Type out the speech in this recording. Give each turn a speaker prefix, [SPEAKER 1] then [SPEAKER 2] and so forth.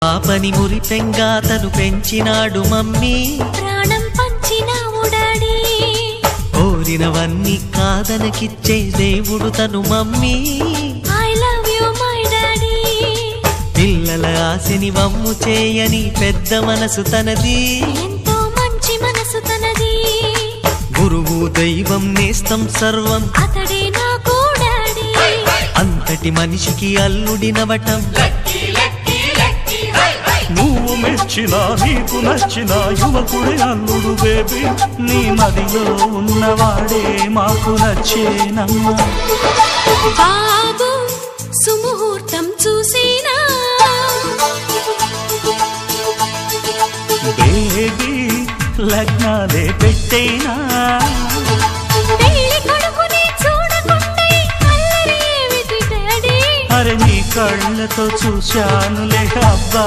[SPEAKER 1] పాపని మురిపెంగా తను పెంచినాడు మమ్మీ,
[SPEAKER 2] ప్రాణం పంచినావు డాడీ,
[SPEAKER 1] కోరినవన్నీ కాదనకిచ్చే దేవుడు తను mummy.
[SPEAKER 2] I love you my daddy.
[SPEAKER 1] పిల్లల ఆశని వమ్ము చేయని పెద్ద మనసు తనది,
[SPEAKER 2] ఎంతో మంచి మనసు తనది.
[SPEAKER 1] గురువు దైవం నేస్తం సర్వం
[SPEAKER 2] అతడే నాకు డాడీ.
[SPEAKER 1] అంతటి మనిషికి అల్లుడినవటం,
[SPEAKER 3] నువ్వు మెచ్చిన నీకు నచ్చిన యువకుడే అల్లుడు బేబీ. నీ మదిలో ఉన్నవాడే మాకు నచ్చేనమ్మా.
[SPEAKER 2] బాబు సుముహూర్తం చూసినా,
[SPEAKER 3] బేబీ లగ్నాలే పెట్టేనా.
[SPEAKER 2] పెళ్లి కొడుకుని చూడకుంటే అల్లరి ఏమిటి డాడీ?
[SPEAKER 3] అరే నీ కళ్ళతో చూశానులే అబ్బా.